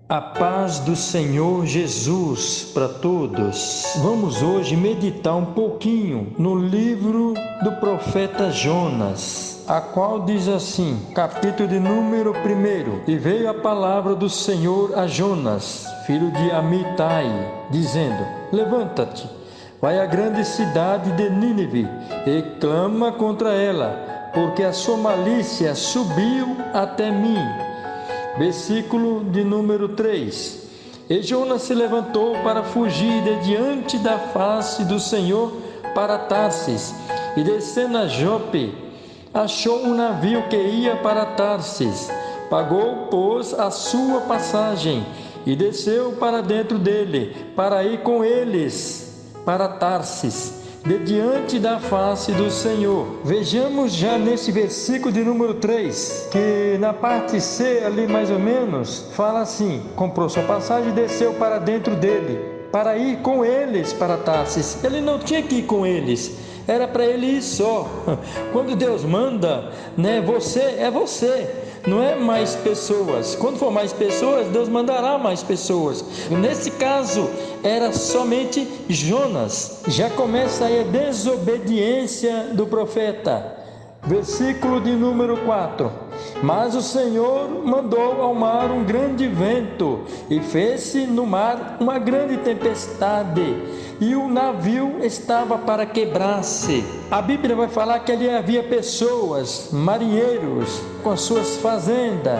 A paz do Senhor Jesus para todos. Vamos hoje meditar um pouquinho no livro do profeta Jonas, a qual diz assim, capítulo de número 1: E veio a palavra do Senhor a Jonas, filho de Amitai, dizendo: Levanta-te, vai à grande cidade de Nínive e clama contra ela, porque a sua malícia subiu até mim. Versículo de número 3. E Jonas se levantou para fugir de diante da face do Senhor para Tarsis, e descendo a Jope, achou um navio que ia para Tarsis. Pagou, pois, a sua passagem, e desceu para dentro dele, para ir com eles para Tarsis, de diante da face do Senhor. Vejamos já nesse versículo de número 3, que na parte C ali mais ou menos, fala assim: comprou sua passagem e desceu para dentro dele, para ir com eles para Tarsis. Ele não tinha que ir com eles, era para ele ir só. Quando Deus manda, você é você, não é mais pessoas. Quando for mais pessoas, Deus mandará mais pessoas. Nesse caso, era somente Jonas. Já começa aí a desobediência do profeta. Versículo de número 4. Mas o Senhor mandou ao mar um grande vento, e fez-se no mar uma grande tempestade, e o navio estava para quebrar-se. A Bíblia vai falar que ali havia pessoas, marinheiros, com as suas fazendas.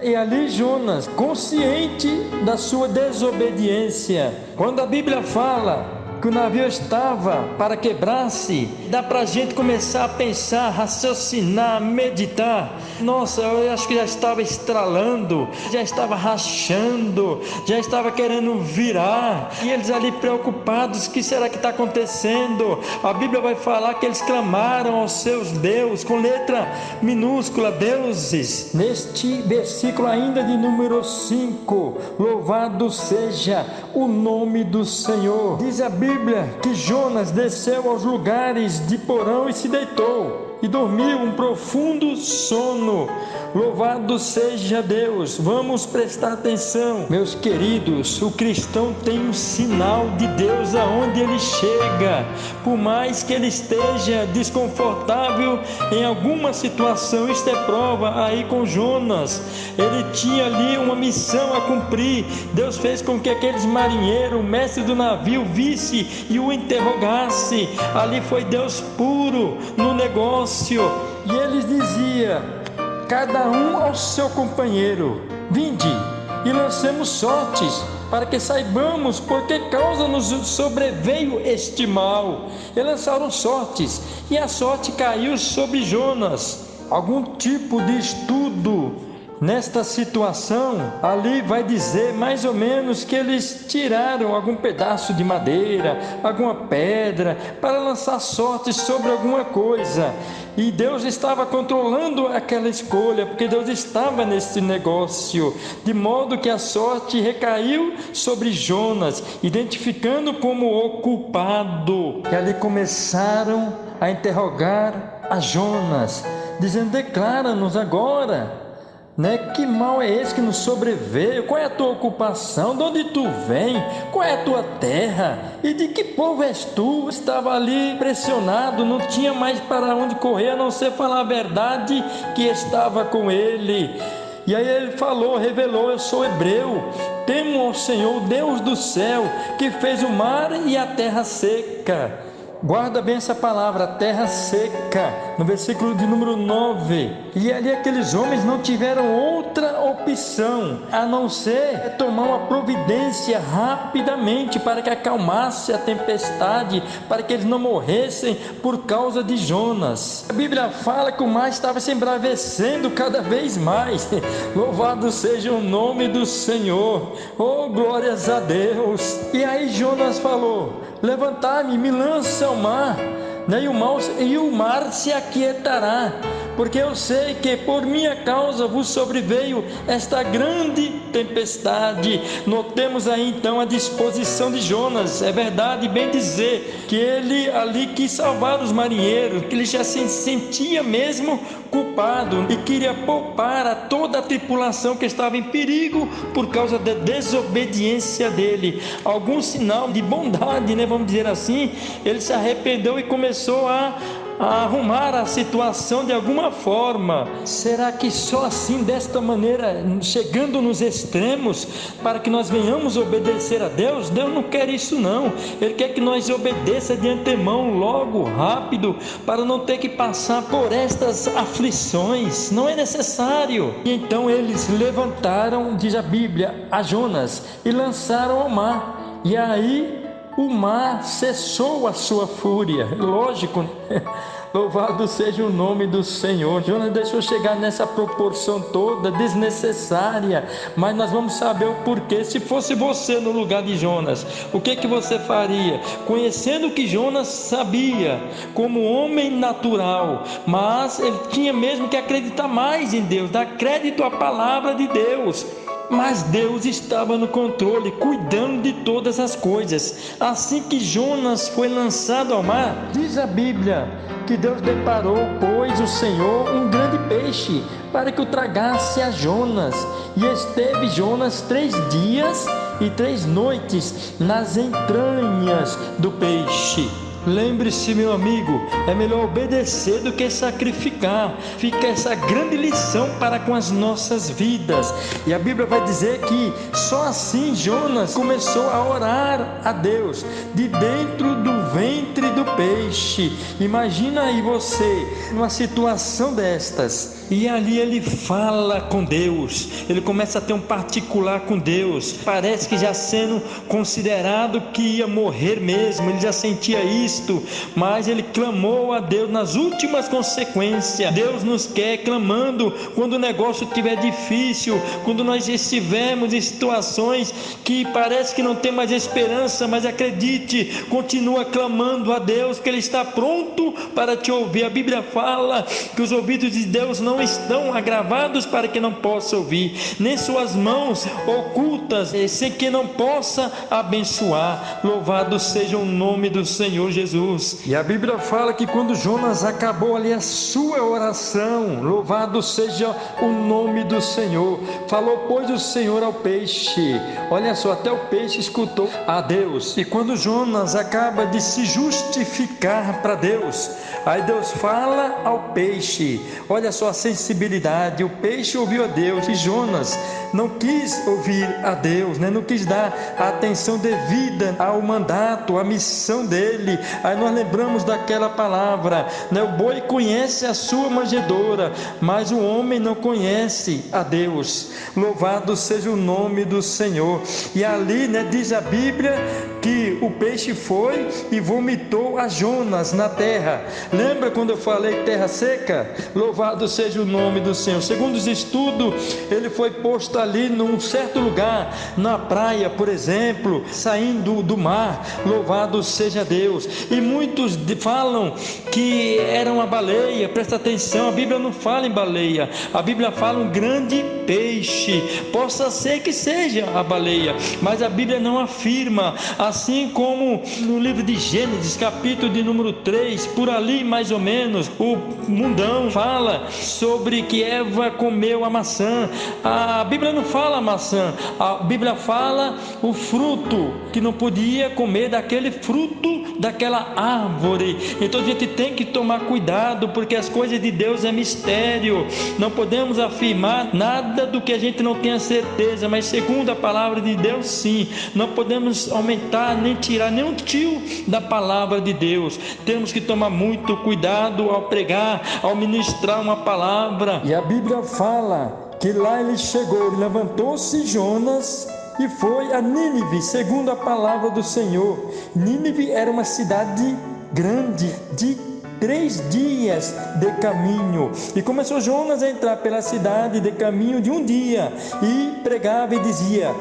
E ali Jonas, consciente da sua desobediência. Quando a Bíblia fala que o navio estava para quebrar-se, dá para a gente começar a pensar, raciocinar, meditar. Nossa, eu acho que já estava estralando, já estava rachando, já estava querendo virar. E eles ali preocupados, o que será que está acontecendo? A Bíblia vai falar que eles clamaram aos seus deuses, com letra minúscula, deuses. Neste versículo ainda de número 5, louvado seja o nome do Senhor. Diz a Bíblia que Jonas desceu aos lugares de porão e se deitou, e dormiu um profundo sono. Louvado seja Deus. Vamos prestar atenção, meus queridos. O cristão tem um sinal de Deus aonde ele chega. Por mais que ele esteja desconfortável em alguma situação, isto é prova aí com Jonas. Ele tinha ali uma missão a cumprir. Deus fez com que aqueles marinheiros, o mestre do navio, visse e o interrogasse. Ali foi Deus puro no negócio. E eles diziam, cada um ao seu companheiro: vinde e lancemos sortes, para que saibamos por que causa nos sobreveio este mal. E lançaram sortes, e a sorte caiu sobre Jonas. Algum tipo de estudo nesta situação, ali vai dizer mais ou menos que eles tiraram algum pedaço de madeira, alguma pedra, para lançar sorte sobre alguma coisa. E Deus estava controlando aquela escolha, porque Deus estava nesse negócio, de modo que a sorte recaiu sobre Jonas, identificando como o culpado. E ali começaram a interrogar a Jonas, dizendo: declara-nos agora, que mal é esse que nos sobreveio? Qual é a tua ocupação? De onde tu vem? Qual é a tua terra? E de que povo és tu? Estava ali pressionado, não tinha mais para onde correr, a não ser falar a verdade que estava com ele. E aí ele falou, revelou: eu sou hebreu, temo ao Senhor, Deus do céu, que fez o mar e a terra seca. Guarda bem essa palavra, terra seca, no versículo de número 9. E ali aqueles homens não tiveram outra opção a não ser tomar uma providência rapidamente para que acalmasse a tempestade, para que eles não morressem por causa de Jonas. A Bíblia fala que o mar estava se embravecendo cada vez mais. Louvado seja o nome do Senhor. Oh, glórias a Deus. E aí Jonas falou: levantai-me, me lança ao mar, e o mar se aquietará, porque eu sei que por minha causa vos sobreveio esta grande tempestade. Notemos aí então a disposição de Jonas. É verdade, bem dizer, que ele ali quis salvar os marinheiros, que ele já se sentia mesmo culpado e queria poupar a toda a tripulação que estava em perigo por causa da desobediência dele. Algum sinal de bondade, né, vamos dizer assim. Ele se arrependeu e começou a arrumar a situação de alguma forma. Será que só assim, desta maneira, chegando nos extremos, para que nós venhamos obedecer a Deus? Deus não quer isso não. Ele quer que nós obedeça de antemão, logo, rápido, para não ter que passar por estas aflições. Não é necessário. E então eles levantaram, diz a Bíblia, a Jonas e lançaram ao mar. E aí o mar cessou a sua fúria. Lógico, né? Louvado seja o nome do Senhor. Jonas deixou chegar nessa proporção toda, desnecessária, mas nós vamos saber o porquê. Se fosse você no lugar de Jonas, o que você faria? Conhecendo o que Jonas sabia, como homem natural, mas ele tinha mesmo que acreditar mais em Deus, dar crédito à palavra de Deus. Mas Deus estava no controle, cuidando de todas as coisas. Assim que Jonas foi lançado ao mar, diz a Bíblia que Deus deparou, pois, o Senhor um grande peixe para que o tragasse a Jonas. E esteve Jonas 3 dias e 3 noites nas entranhas do peixe. Lembre-se, meu amigo, é melhor obedecer do que sacrificar. Fica essa grande lição para com as nossas vidas. E a Bíblia vai dizer que só assim Jonas começou a orar a Deus de dentro do ventre do peixe. Imagina aí você numa situação destas. E ali ele fala com Deus, ele começa a ter um particular com Deus. Parece que já sendo considerado que ia morrer mesmo, ele já sentia isto, mas ele clamou a Deus nas últimas consequências. Deus nos quer clamando quando o negócio estiver difícil, quando nós estivermos em situações que parece que não tem mais esperança, mas acredite, continua clamando a Deus, que Ele está pronto para te ouvir. A Bíblia fala que os ouvidos de Deus não estão agravados para que não possa ouvir, nem suas mãos ocultas sem que não possa abençoar. Louvado seja o nome do Senhor Jesus. E a Bíblia fala que quando Jonas acabou ali a sua oração, louvado seja o nome do Senhor, falou pois o Senhor ao peixe. Olha só, até o peixe escutou a Deus. E quando Jonas acaba de se justificar para Deus, aí Deus fala ao peixe. Olha só a sensibilidade. O peixe ouviu a Deus e Jonas não quis ouvir a Deus, né? Não quis dar a atenção devida ao mandato, à missão dele. Aí nós lembramos daquela palavra, né? O boi conhece a sua manjedoura, mas o homem não conhece a Deus. Louvado seja o nome do Senhor. E ali, né, diz a Bíblia que o peixe foi e vomitou a Jonas na terra. Lembra quando eu falei terra seca? Louvado seja o nome do Senhor. Segundo os estudos, ele foi posto ali num certo lugar, na praia, por exemplo, saindo do mar. Louvado seja Deus. E muitos falam que era uma baleia. Presta atenção, a Bíblia não fala em baleia, a Bíblia fala um grande peixe. Possa ser que seja a baleia, mas a Bíblia não afirma. Assim como no livro de Gênesis, capítulo de número 3, por ali mais ou menos, o mundão fala sobre que Eva comeu a maçã. A Bíblia não fala maçã, a Bíblia fala o fruto, que não podia comer daquele fruto daquela árvore. Então a gente tem que tomar cuidado, porque as coisas de Deus é mistério. Não podemos afirmar nada do que a gente não tenha certeza, mas segundo a palavra de Deus, sim. Não podemos aumentar nem tirar nenhum tio da palavra de Deus. Temos que tomar muito cuidado ao pregar, ao ministrar uma palavra. E a Bíblia fala que lá ele chegou, levantou-se Jonas e foi a Nínive, segundo a palavra do Senhor. Nínive era uma cidade grande, de 3 dias de caminho. E começou Jonas a entrar pela cidade de caminho de um dia, e pregava e dizia: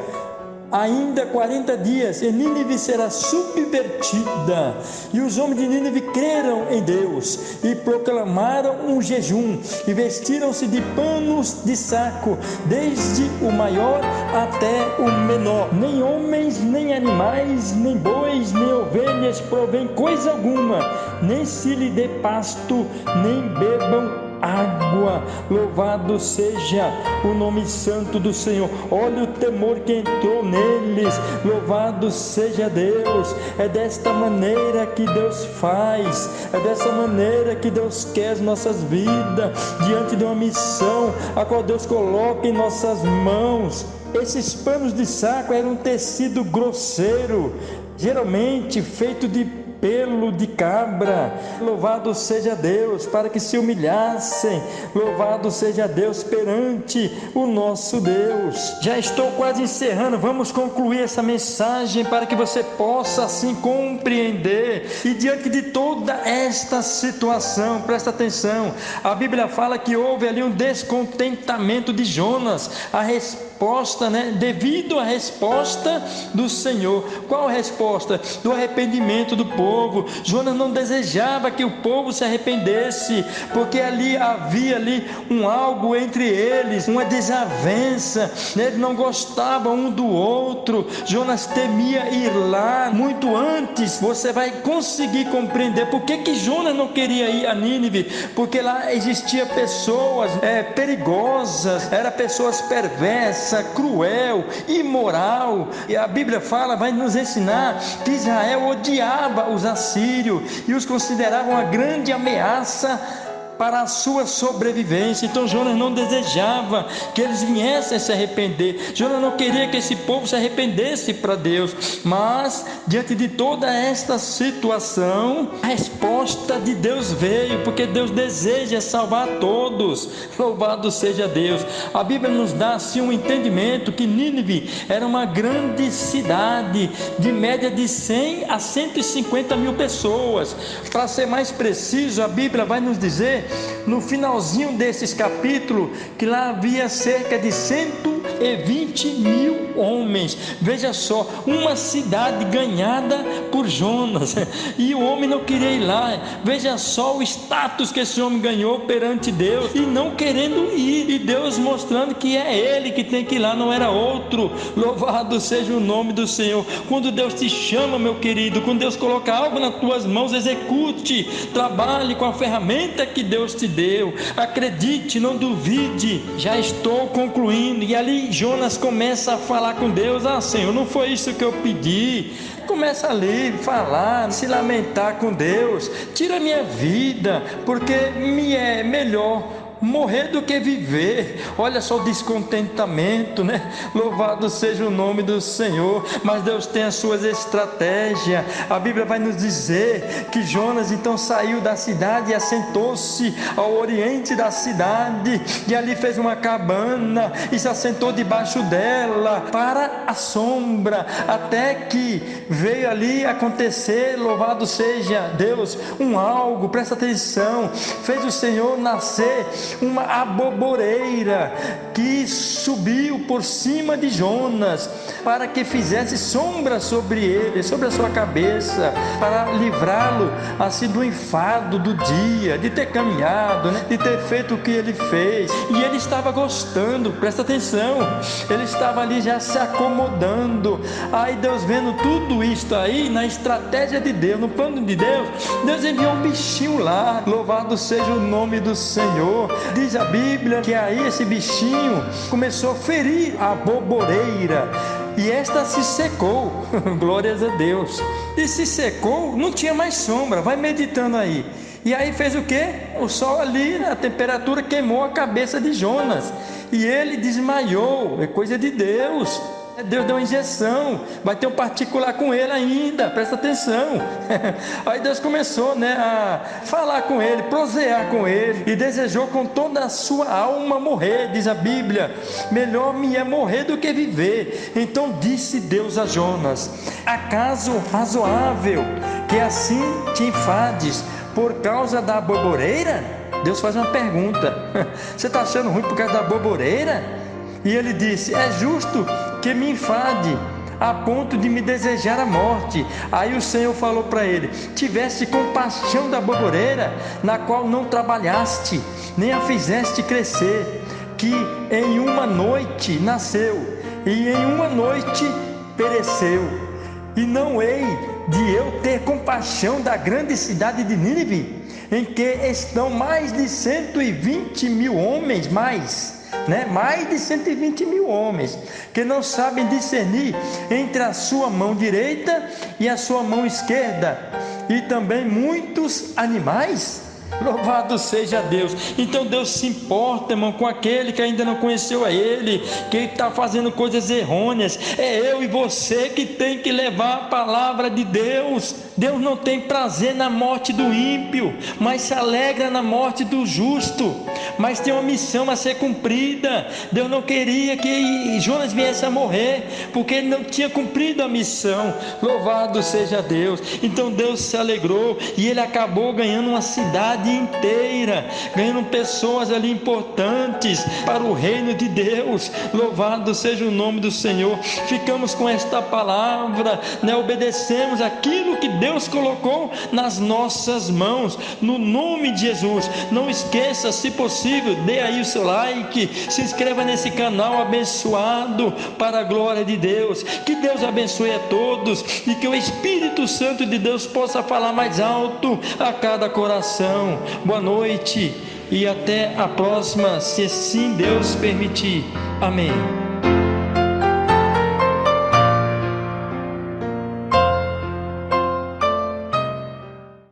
ainda 40 dias e Nínive será subvertida. E os homens de Nínive creram em Deus e proclamaram um jejum e vestiram-se de panos de saco, desde o maior até o menor. Nem homens, nem animais, nem bois, nem ovelhas provém coisa alguma, nem se lhe dê pasto, nem bebam água. Louvado seja o nome santo do Senhor. Olha o temor que entrou neles. Louvado seja Deus. É desta maneira que Deus faz, é dessa maneira que Deus quer as nossas vidas, diante de uma missão a qual Deus coloca em nossas mãos. Esses panos de saco eram um tecido grosseiro, geralmente feito de pelo de cabra. Louvado seja Deus, para que se humilhassem. Louvado seja Deus perante o nosso Deus. Já estou quase encerrando, vamos concluir essa mensagem para que você possa assim compreender. E diante de toda esta situação, presta atenção, a Bíblia fala que houve ali um descontentamento de Jonas, a resposta, devido à resposta do Senhor. Qual a resposta? Do arrependimento do povo. Jonas não desejava que o povo se arrependesse, porque havia algo entre eles, uma desavença, eles não gostavam um do outro. Jonas temia ir lá muito antes. Você vai conseguir compreender por que Jonas não queria ir a Nínive, porque lá existia pessoas perigosas, eram pessoas perversas, cruel, imoral. E a Bíblia vai nos ensinar que Israel odiava os assírios e os considerava uma grande ameaça para a sua sobrevivência. Então Jonas não desejava que eles viessem a se arrepender. Jonas não queria que esse povo se arrependesse para Deus. Mas diante de toda esta situação, a resposta de Deus veio, porque Deus deseja salvar todos. Louvado seja Deus. A Bíblia nos dá assim um entendimento que Nínive era uma grande cidade, de média de 100 a 150 mil pessoas. Para ser mais preciso, a Bíblia vai nos dizer no finalzinho desses capítulos que lá havia cerca de 120 mil homens. Veja só, uma cidade ganhada por Jonas, e o homem não queria ir lá. Veja só o status que esse homem ganhou perante Deus, e não querendo ir, e Deus mostrando que é ele que tem que ir lá, não era outro. Louvado seja o nome do Senhor. Quando Deus te chama, meu querido, quando Deus coloca algo nas tuas mãos, execute, trabalhe com a ferramenta que Deus te deu, acredite, não duvide. Já estou concluindo. E ali Jonas começa a falar com Deus: Senhor, não foi isso que eu pedi. Começa ali a falar, se lamentar com Deus: tira a minha vida, porque me é melhor morrer do que viver. Olha só o descontentamento, Louvado seja o nome do Senhor. Mas Deus tem as suas estratégias. A Bíblia vai nos dizer que Jonas então saiu da cidade e assentou-se ao oriente da cidade, e ali fez uma cabana e se assentou debaixo dela para a sombra, até que veio ali acontecer, louvado seja Deus, algo, presta atenção, fez o Senhor nascer uma aboboreira que subiu por cima de Jonas, para que fizesse sombra sobre ele, sobre a sua cabeça, para livrá-lo assim do enfado do dia, de ter caminhado, de ter feito o que ele fez. E ele estava gostando, presta atenção, ele estava ali já se acomodando. Aí Deus, vendo tudo isso aí, na estratégia de Deus, no plano de Deus, Deus enviou um bichinho lá. Louvado seja o nome do Senhor. Diz a Bíblia que aí esse bichinho começou a ferir a aboboreira, e esta se secou. Glórias a Deus. E se secou, não tinha mais sombra. Vai meditando aí. E aí fez o quê? O sol ali, a temperatura queimou a cabeça de Jonas, e ele desmaiou. É coisa de Deus. Deus deu uma injeção, vai ter um particular com ele ainda, presta atenção. Aí Deus começou a falar com ele, prosear com ele, e desejou com toda a sua alma morrer. Diz a Bíblia: melhor me é morrer do que viver. Então disse Deus a Jonas: acaso razoável que assim te enfades por causa da aboboreira? Deus faz uma pergunta: você está achando ruim por causa da aboboreira? E ele disse: é justo que me enfade, a ponto de me desejar a morte. Aí o Senhor falou para ele: tiveste compaixão da borboreira, na qual não trabalhaste, nem a fizeste crescer, que em uma noite nasceu, e em uma noite pereceu. E não hei de eu ter compaixão da grande cidade de Nínive, em que estão mais de 120 mil homens, mais de 120 mil homens, que não sabem discernir entre a sua mão direita e a sua mão esquerda, e também muitos animais. Louvado seja Deus. Então Deus se importa, irmão, com aquele que ainda não conheceu a Ele, que está fazendo coisas errôneas. É eu e você que tem que levar a palavra de Deus. Deus não tem prazer na morte do ímpio, mas se alegra na morte do justo. Mas tem uma missão a ser cumprida. Deus não queria que Jonas viesse a morrer, porque ele não tinha cumprido a missão. Louvado seja Deus. Então Deus se alegrou e ele acabou ganhando uma cidade inteira, ganhando pessoas ali importantes para o reino de Deus. Louvado seja o nome do Senhor. Ficamos com esta palavra, obedecemos aquilo que Deus colocou nas nossas mãos, no nome de Jesus. Não esqueça, se possível, dê aí o seu like, se inscreva nesse canal abençoado para a glória de Deus. Que Deus abençoe a todos e que o Espírito Santo de Deus possa falar mais alto a cada coração. Boa noite e até a próxima, se assim Deus permitir. Amém.